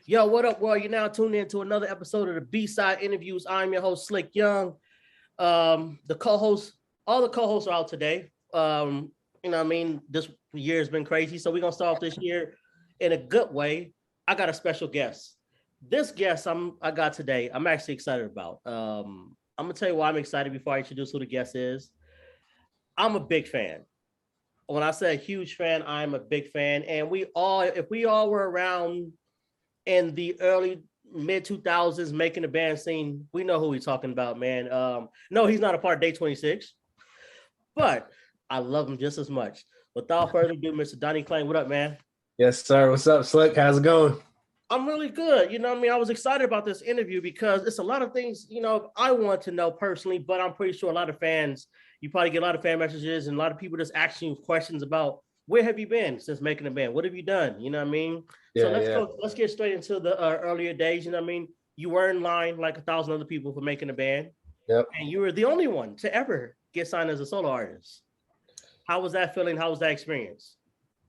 Yo, what up, world? You're now tuned in to another episode of the B-Side Interviews. I'm your host, Slick Young. The co-hosts, all the co-hosts are out today. This year has been crazy, so we're gonna start off this year in a good way. I got a special guest. This guest I got today, I'm actually excited about. I'm gonna tell you why I'm excited before I introduce who the guest is. I'm a big fan. When I say a huge fan, I'm a big fan, and if we all were around in the early mid 2000s making the band scene, we know who we're talking about, man. No, he's not a part of Day 26, but I love him just as much. Without further ado, Mr. Donnie Klang, what up, man? Yes, sir. What's up, Slick? How's it going? I'm really good. You know what I mean? I was excited about this interview because it's a lot of things, I want to know personally, but I'm pretty sure a lot of fans, you probably get a lot of fan messages and a lot of people just asking you questions about where have you been since making the band? What have you done? You know what I mean? So let's get straight into the earlier days. You know what I mean? You were in line like 1,000 other people for making a band. Yep. And you were the only one to ever get signed as a solo artist. How was that feeling? How was that experience?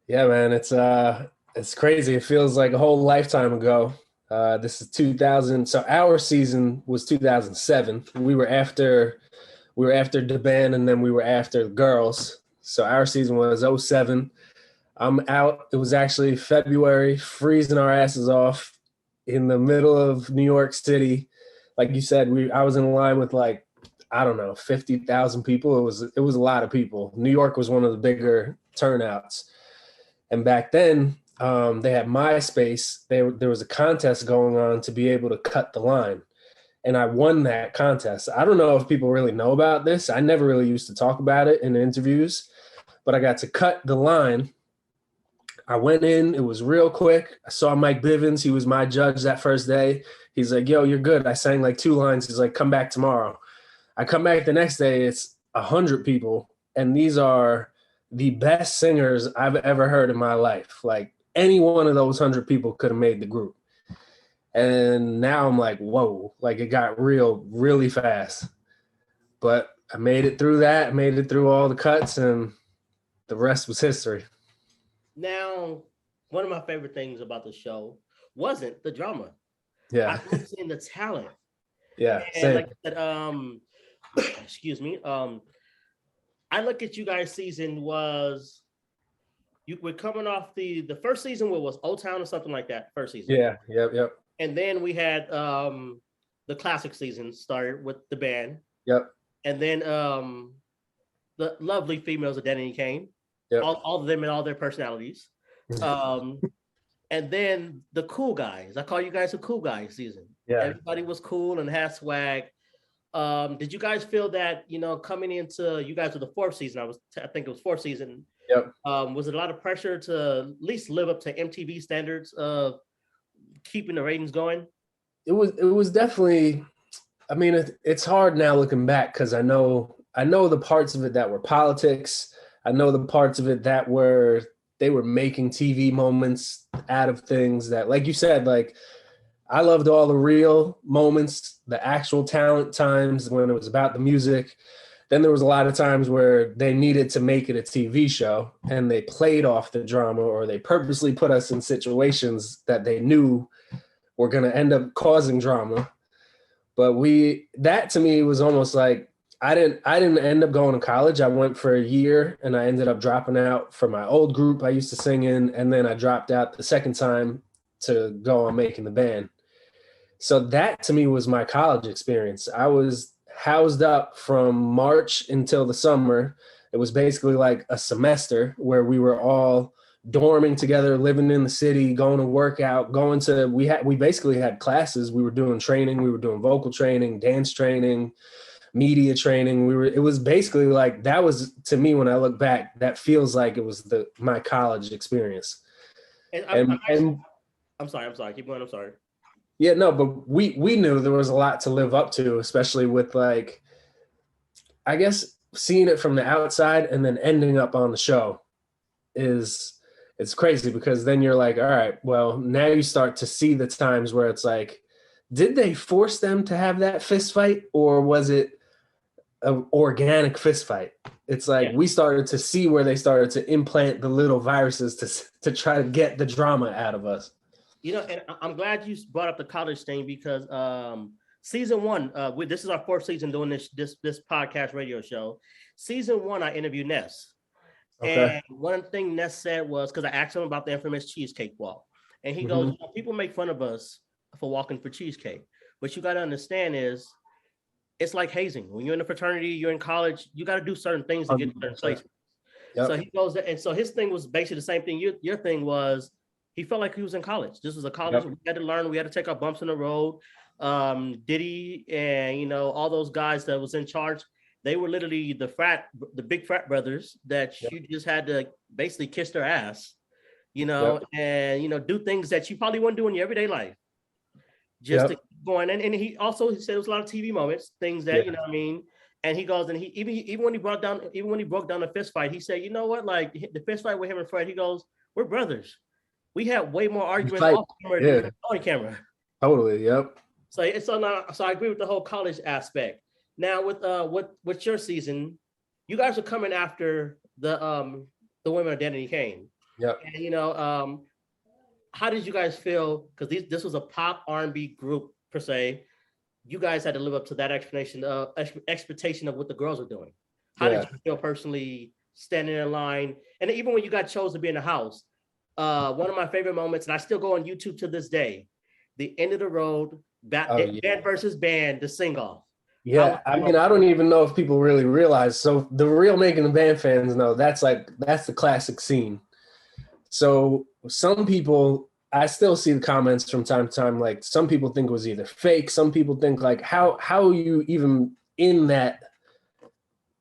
Yeah, man, it's crazy. It feels like a whole lifetime ago. This is 2000. So our season was 2007. We were after the band, and then we were after the girls. So our season was 07. I'm out. It was actually February, freezing our asses off in the middle of New York City. Like you said, I was in line with like, I don't know, 50,000 people. It was a lot of people. New York was one of the bigger turnouts. And back then, they had MySpace. There was a contest going on to be able to cut the line. And I won that contest. I don't know if people really know about this. I never really used to talk about it in interviews, but I got to cut the line. I went in, it was real quick. I saw Mike Bivens. He was my judge that first day. He's like, yo, you're good. I sang like 2 lines. He's like, come back tomorrow. I come back the next day, it's 100 people. And these are the best singers I've ever heard in my life. Like any one of those 100 people could have made the group. And now I'm like, whoa, like it got real, really fast. But I made it through that. I made it through all the cuts, and the rest was history. Now, one of my favorite things about the show wasn't the drama. Yeah. I was seeing the talent. Yeah. And same. like that, excuse me. I look at you guys' season was you were coming off the first season where was Old Town or something like that. First season. Yeah. Yep. And then we had the classic season started with the band. Yep. And then the lovely females of Donnie Klang. Yep. All of them and all their personalities. And then the cool guys. I call you guys the cool guys season. Yeah. Everybody was cool and had swag. Did you guys feel that, coming into, you guys were the 4th season, I think it was 4th season. Yep. Was it a lot of pressure to at least live up to MTV standards of keeping the ratings going? It was definitely, I mean, it's hard now looking back because I know the parts of it that were politics. I know the parts of it that they were making TV moments out of things that, like you said, like I loved all the real moments, the actual talent times when it was about the music. Then there was a lot of times where they needed to make it a TV show and they played off the drama, or they purposely put us in situations that they knew were going to end up causing drama. But that to me was almost like, I didn't end up going to college. I went for a year and I ended up dropping out for my old group I used to sing in. And then I dropped out the second time to go on making the band. So that to me was my college experience. I was housed up from March until the summer. It was basically like a semester where we were all dorming together, living in the city, going to work out, we basically had classes. We were doing training. We were doing vocal training, dance training, media training. It was basically like, that was, to me, when I look back, that feels like it was my college experience. I'm sorry. Keep going. I'm sorry. Yeah, no, but we knew there was a lot to live up to, especially with like, I guess seeing it from the outside and then ending up on the show it's crazy, because then you're like, all right, well, now you start to see the times where it's like, did they force them to have that fist fight, or was it an organic fist fight? It's like, we started to see where they started to implant the little viruses to try to get the drama out of us. And I'm glad you brought up the college thing because season one, this is our fourth season doing this podcast radio show. Season one, I interviewed Ness. Okay. And one thing Ness said was, because I asked him about the infamous cheesecake walk. And he goes, people make fun of us for walking for cheesecake. What you got to understand is, it's like hazing. When you're in a fraternity, you're in college, you got to do certain things to get to certain places. Yep. So he goes, and so his thing was basically the same thing. Your thing was, he felt like he was in college. This was a college. Yep. We had to learn. We had to take our bumps in the road. Diddy and all those guys that was in charge, they were literally the big frat brothers that you just had to basically kiss their ass, and do things that you probably wouldn't do in your everyday life. Just to keep going. And he said it was a lot of TV moments, things that And he goes, and he even when he broke down the fist fight, he said, you know what, like the fist fight with him and Fred, he goes, we're brothers. We had way more arguments off camera than on camera. Totally, yep. So I agree with the whole college aspect. Now with your season, you guys are coming after the women of Donnie Klang. Yep. And how did you guys feel? Because this was a pop R&B group per se. You guys had to live up to that expectation of what the girls were doing. How did you feel personally standing in line? And even when you got chosen to be in the house, one of my favorite moments, and I still go on YouTube to this day, the end of the road, band versus band, the sing-off. Yeah, I don't even know if people really realize. So the real Making the Band fans know that's the classic scene. So some people, I still see the comments from time to time, like some people think it was either fake. Some people think like, how are you even in that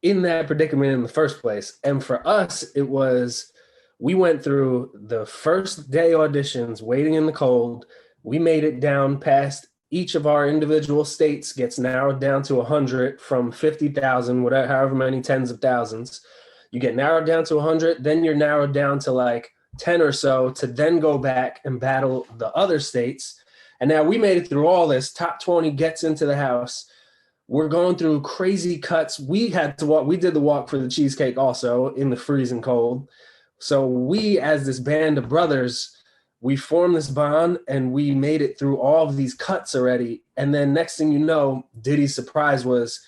predicament in the first place? And for us, it was, we went through the first day auditions, waiting in the cold. We made it down past each of our individual states, gets narrowed down to 100 from 50,000, whatever, however many tens of thousands. You get narrowed down to 100, then you're narrowed down to like 10 or so to then go back and battle the other states. And now we made it through all this. Top 20 gets into the house. We're going through crazy cuts. We had to walk. We did the walk for the cheesecake also in the freezing cold. So we, as this band of brothers, we formed this bond and we made it through all of these cuts already. And then next thing you know, Diddy's surprise was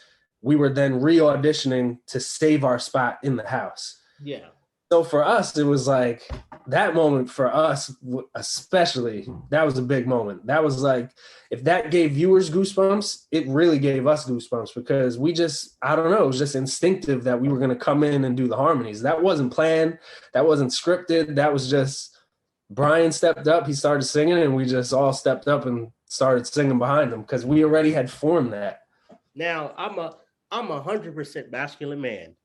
we were then re-auditioning to save our spot in the house. Yeah. So for us, it was like that moment for us, especially, that was a big moment. That was like, if that gave viewers goosebumps, it really gave us goosebumps because we just, I don't know, it was just instinctive that we were going to come in and do the harmonies. That wasn't planned. That wasn't scripted. That was just, Brian stepped up, he started singing, and we just all stepped up and started singing behind him because we already had formed that. Now, I'm a 100% masculine man.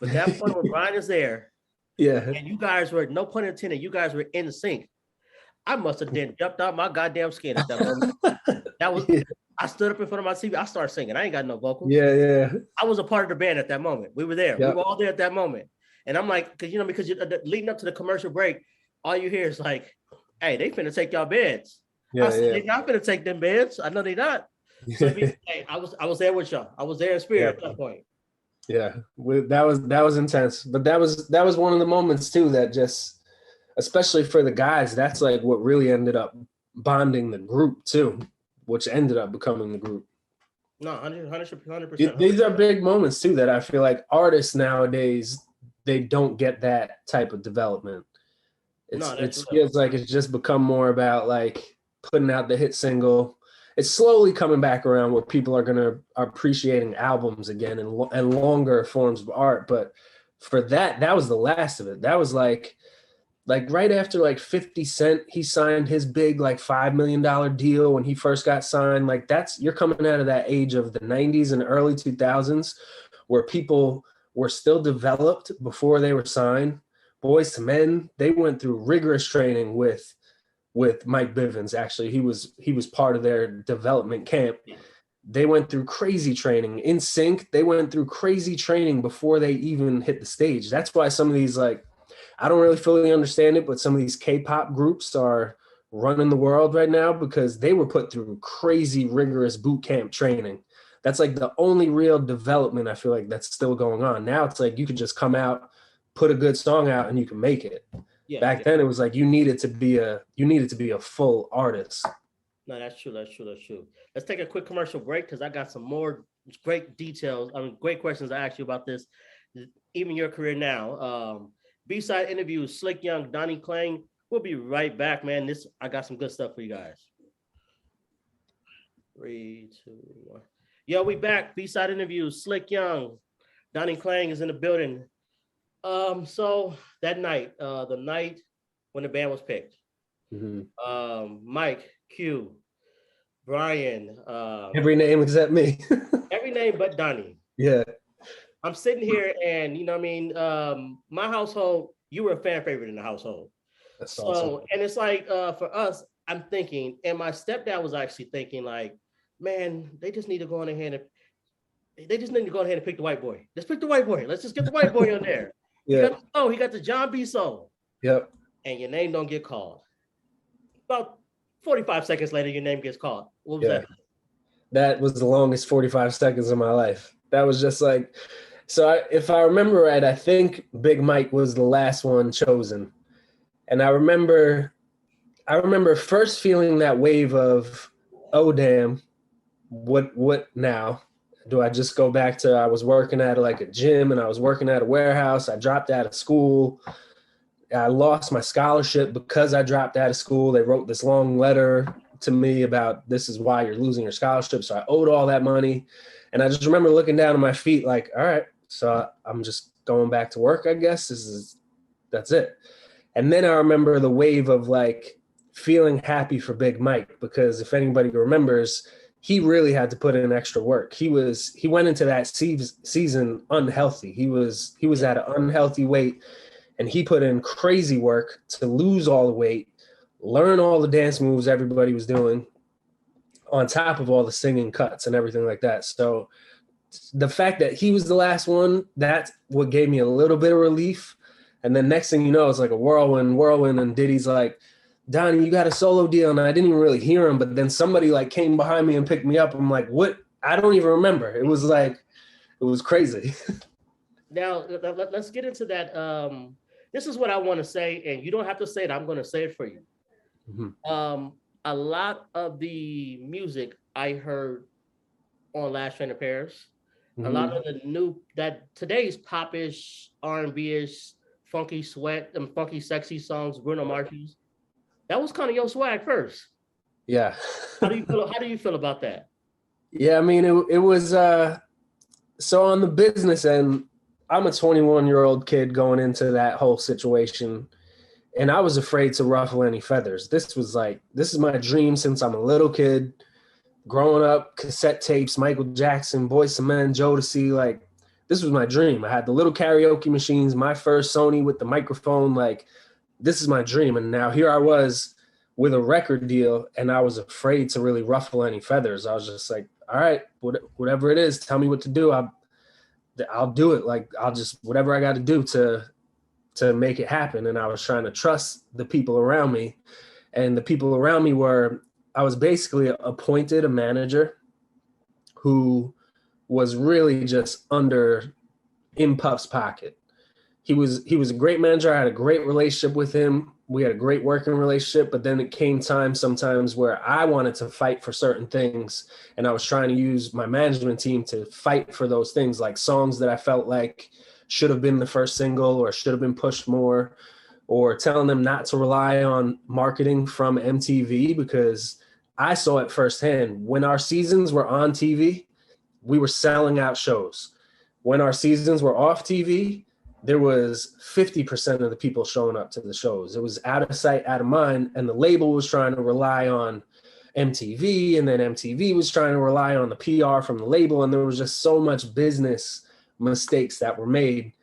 But that point when Brian is there, and you guys were, no pun intended, you guys were in sync. I must have then jumped out my goddamn skin at that moment. That was, I stood up in front of my TV. I started singing. I ain't got no vocals. Yeah. I was a part of the band at that moment. We were there. Yep. We were all there at that moment. And I'm like, because leading up to the commercial break, all you hear is like, hey, they finna take y'all beds. I said, they're not finna take them beds. I know they not. So hey, I was there with y'all. I was there in spirit at that point. Yeah, that was intense. But that was one of the moments too that just, especially for the guys, that's like what really ended up bonding the group too, which ended up becoming the group. No, 100%. These are big moments too that I feel like artists nowadays, they don't get that type of development. It feels like it's just become more about like putting out the hit single. It's slowly coming back around where people are appreciating albums again and longer forms of art. But for that was the last of it. That was like right after like 50 Cent, he signed his big like $5 million deal when he first got signed. Like you're coming out of that age of the 90s and early 2000s where people were still developed before they were signed. Boys to Men, they went through rigorous training with Mike Bivins. Actually, he was part of their development camp. They went through crazy training. In Sync, they went through crazy training before they even hit the stage. That's why some of these, like, I don't really fully understand it, but some of these K-pop groups are running the world right now because they were put through crazy rigorous boot camp training. That's like the only real development I feel like that's still going on. Now it's like you could just come out, put a good song out, and you can make it. Yeah, Back yeah. then, it was like you needed to be a full artist. No, that's true. That's true. That's true. Let's take a quick commercial break because I got some more great details. I mean, great questions I asked you about this, even your career now. B-side interviews, Slick Young, Donnie Klang. We'll be right back, man. I got some good stuff for you guys. 3, 2, 1. Yo, we back. B-side interviews, Slick Young, Donnie Klang is in the building. So that night, the night when the band was picked, Mike, Q, Brian, Every name except me. every name but Donnie. Yeah. I'm sitting here and you know what I mean, my household, you were a fan favorite in the household. That's awesome. So, and it's like for us, I'm thinking, and my stepdad was actually thinking, like, man, they just need to go on ahead and they just need to go ahead and pick the white boy. Let's pick the white boy. Let's just get the white boy on there. Yeah. He got the John B. Soul. Yep. And your name don't get called. About 45 seconds later, your name gets called. What was that? That was the longest 45 seconds of my life. That was just like, if I remember right, I think Big Mike was the last one chosen. And I remember first feeling that wave of, oh, damn, what now? Do I just go back to, I was working at like a gym and I was working at a warehouse. I dropped out of school. I lost my scholarship because I dropped out of school. They wrote this long letter to me about this is why you're losing your scholarship. So I owed all that money. And I just remember looking down at my feet like, all right, so I'm just going back to work, I guess. That's it. And then I remember the wave of like feeling happy for Big Mike, because if anybody remembers, he really had to put in extra work. He went into that season unhealthy. He was at an unhealthy weight, and he put in crazy work to lose all the weight, learn all the dance moves everybody was doing, on top of all the singing cuts and everything like that. So the fact that he was the last one, that's what gave me a little bit of relief. And then next thing you know, it's like a whirlwind, and Diddy's like, Donnie, you got a solo deal. And I didn't even really hear him, but then somebody like came behind me and picked me up. I'm like, what? I don't even remember. It was crazy. Now, let's get into that. This is what I want to say, and you don't have to say it. I'm going to say it for you. Mm-hmm. A lot of the music I heard on Last Train to Paris, a lot of the today's popish, R&B-ish, funky sweat, and funky sexy songs, Bruno Mars's, that was kind of your swag first. Yeah. How do you feel about that? Yeah, I mean, it was so on the business end, I'm a 21-year-old kid going into that whole situation, and I was afraid to ruffle any feathers. This is my dream since I'm a little kid. Growing up, cassette tapes, Michael Jackson, Boyz II Men, Jodeci, like this was my dream. I had the little karaoke machines, my first Sony with the microphone, like this is my dream. And now here I was with a record deal, and I was afraid to really ruffle any feathers. I was just like, all right, whatever it is, tell me what to do. I'll do it. Like I'll just, whatever I got to do to make it happen. And I was trying to trust the people around me, and the people around me I was basically appointed a manager who was really just under in Puff's pocket. He was a great manager. I had a great relationship with him. We had a great working relationship, but then it came time sometimes where I wanted to fight for certain things, and I was trying to use my management team to fight for those things, like songs that I felt like should have been the first single or should have been pushed more, or telling them not to rely on marketing from MTV, because I saw it firsthand. When our seasons were on TV, we were selling out shows. When our seasons were off TV, there was 50% of the people showing up to the shows. It was out of sight, out of mind, and the label was trying to rely on MTV, and then MTV was trying to rely on the PR from the label, and there was just so much business mistakes that were made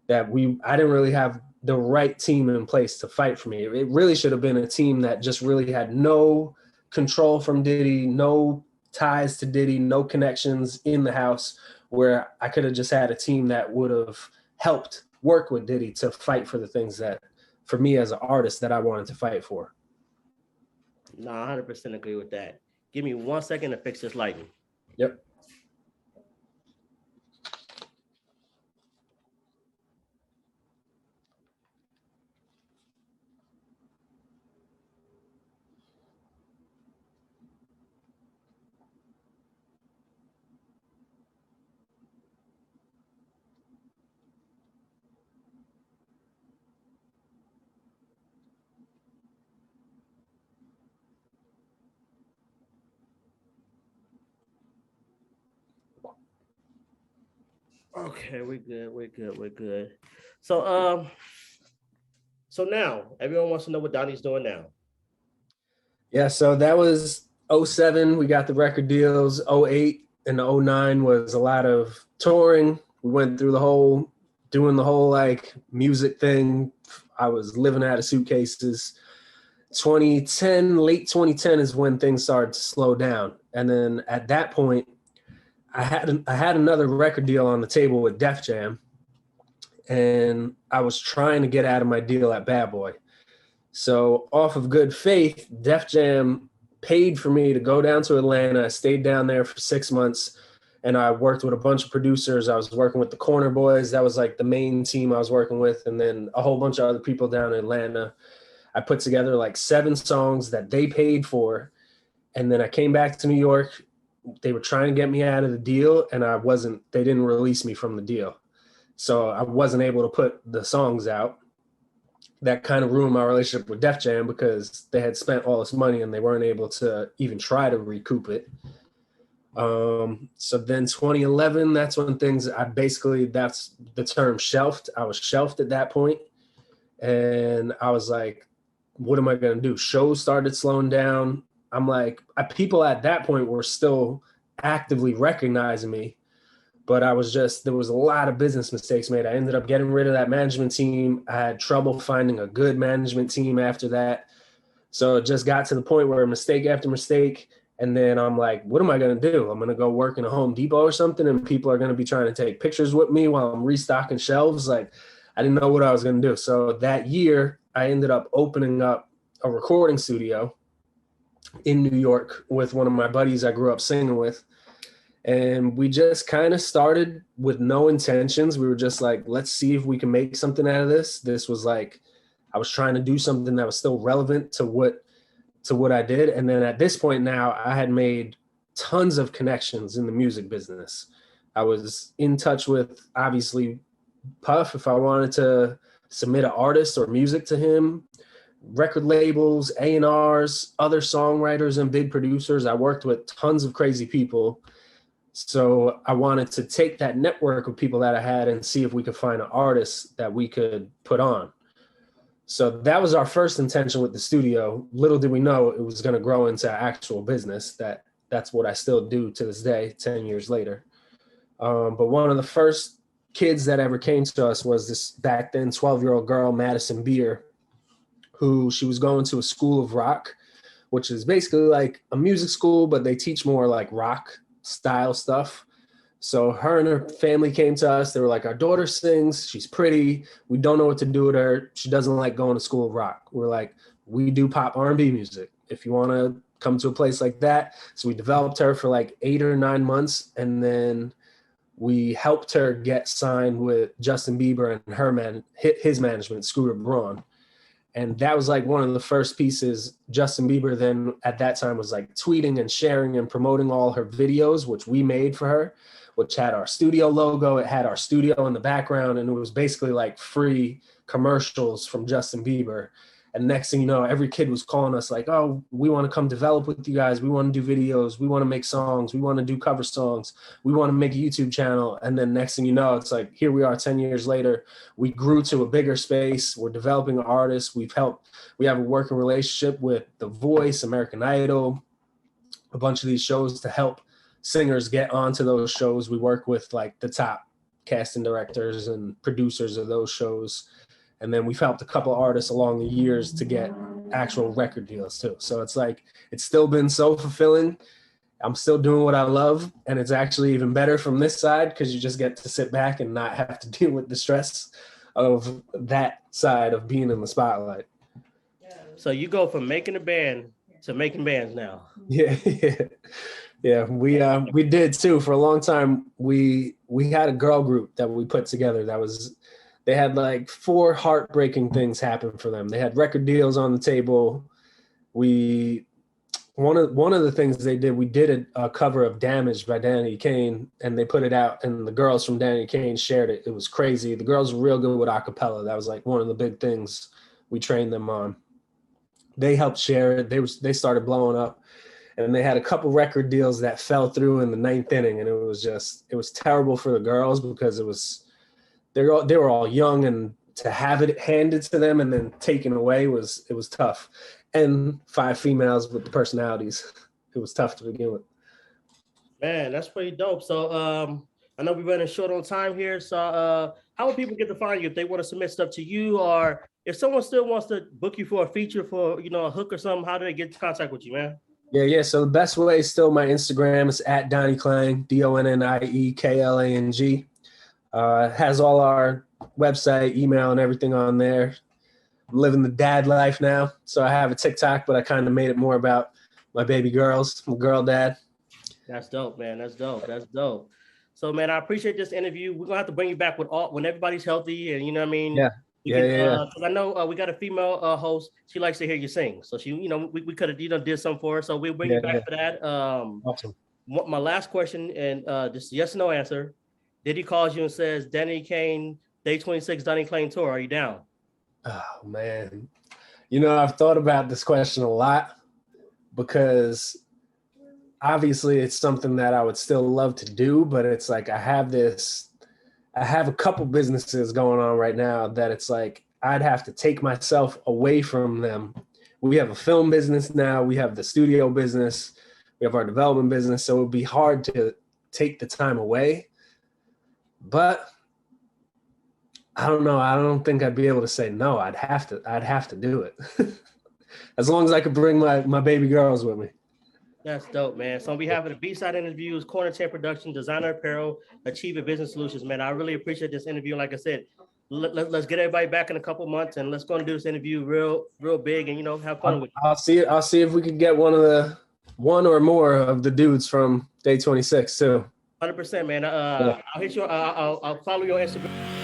that I didn't really have the right team in place to fight for me. It really should have been a team that just really had no control from Diddy, no ties to Diddy, no connections in the house, where I could have just had a team that would have helped work with Diddy to fight for the things that, for me as an artist, that I wanted to fight for. No, 100% agree with that. Give me 1 second to fix this lighting. Yep. Okay, we're good. We're good. We're good. So so now everyone wants to know what Donnie's doing now. Yeah, so that was '07. We got the record deals. '08 and '09 was a lot of touring. We went through doing the whole like music thing. I was living out of suitcases. 2010, late 2010 is when things started to slow down. And then at that point, I had another record deal on the table with Def Jam, and I was trying to get out of my deal at Bad Boy. So off of good faith, Def Jam paid for me to go down to Atlanta. I stayed down there for 6 months, and I worked with a bunch of producers. I was working with the Corner Boys. That was like the main team I was working with, and then a whole bunch of other people down in Atlanta. I put together like 7 songs that they paid for, and then I came back to New York. They were trying to get me out of the deal, and they didn't release me from the deal. So I wasn't able to put the songs out. That kind of ruined my relationship with Def Jam because they had spent all this money and they weren't able to even try to recoup it. So then 2011, that's when that's the term shelved. I was shelved at that point, and I was like, what am I going to do? Shows started slowing down. I'm like, people at that point were still actively recognizing me, but there was a lot of business mistakes made. I ended up getting rid of that management team. I had trouble finding a good management team after that. So it just got to the point where mistake after mistake. And then I'm like, what am I going to do? I'm going to go work in a Home Depot or something, and people are going to be trying to take pictures with me while I'm restocking shelves. Like, I didn't know what I was going to do. So that year, I ended up opening up a recording studio in New York with one of my buddies I grew up singing with. And we just kind of started with no intentions. We were just like, let's see if we can make something out of this. This was like, I was trying to do something that was still relevant to what I did. And then at this point now, I had made tons of connections in the music business. I was in touch with, obviously, Puff if I wanted to submit an artist or music to him, record labels, A&Rs, other songwriters and big producers. I worked with tons of crazy people. So I wanted to take that network of people that I had and see if we could find an artist that we could put on. So that was our first intention with the studio. Little did we know it was going to grow into actual business. That's what I still do to this day, 10 years later. But one of the first kids that ever came to us was this back then 12-year-old girl, Madison Beer, who she was going to a school of rock, which is basically like a music school, but they teach more like rock style stuff. So her and her family came to us. They were like, our daughter sings. She's pretty. We don't know what to do with her. She doesn't like going to school of rock. We're like, we do pop R&B music. If you want to come to a place like that. So we developed her for like 8 or 9 months. And then we helped her get signed with Justin Bieber and his management, Scooter Braun. And that was like one of the first pieces. Justin Bieber then at that time was like tweeting and sharing and promoting all her videos, which we made for her, which had our studio logo. It had our studio in the background, and it was basically like free commercials from Justin Bieber. And next thing you know, every kid was calling us like, oh, we want to come develop with you guys. We want to do videos. We want to make songs. We want to do cover songs. We want to make a YouTube channel. And then next thing you know, it's like, here we are 10 years later. We grew to a bigger space. We're developing artists. We have a working relationship with The Voice, American Idol, a bunch of these shows to help singers get onto those shows. We work with like the top casting directors and producers of those shows. And then we've helped a couple of artists along the years to get actual record deals too. So it's like, it's still been so fulfilling. I'm still doing what I love. And it's actually even better from this side because you just get to sit back and not have to deal with the stress of that side of being in the spotlight. So you go from making a band to making bands now. Yeah. Yeah, we did too. For a long time, we had a girl group that we put together they had like 4 heartbreaking things happen for them. They had record deals on the table. One of the things they did, we did a cover of Damaged by Danny Kane, and they put it out, and the girls from Danny Kane shared it. It was crazy. The girls were real good with a cappella. That was like one of the big things we trained them on. They helped share it. They started blowing up. and they had a couple record deals that fell through in the ninth inning, and it was terrible for the girls because they were all young, and to have it handed to them and then taken away was tough. And 5 females with the personalities, it was tough to begin with. Man, that's pretty dope. So I know we're running short on time here. So how would people get to find you if they want to submit stuff to you, or if someone still wants to book you for a feature for, a hook or something, how do they get in contact with you, man? Yeah. So the best way is still my Instagram. It's at Donnie Klang, DonnieKlang. Has all our website, email, and everything on there. I'm living the dad life now. So I have a TikTok, but I kind of made it more about my baby girls. I'm a girl dad. That's dope, man. That's dope. So, man, I appreciate this interview. We're gonna have to bring you back when everybody's healthy, and you know what I mean. Yeah. Because I know we got a female host. She likes to hear you sing, so she, we could have did something for her. So we'll bring you back for that. Awesome. My last question, and just yes or no answer. Did he calls you and says, Danny Kane, Day 26, Donnie Klang Tour? Are you down? Oh man, I've thought about this question a lot because obviously it's something that I would still love to do, but it's like I have a couple businesses going on right now that it's like I'd have to take myself away from them. We have a film business now, we have the studio business, we have our development business, so it would be hard to take the time away. But I don't know. I don't think I'd be able to say no. I'd have to do it. As long as I could bring my baby girls with me. That's dope, man. So on behalf of the B-Side Interviews, Corner 10 Production, Designer Apparel, Achieve Business Solutions, man, I really appreciate this interview. Like I said, let's get everybody back in a couple months, and let's go and do this interview real big, and have fun with it. I'll see if we can get one or more of the dudes from Day 26 too. 100%, man. I'll hit you. I'll follow you on Instagram.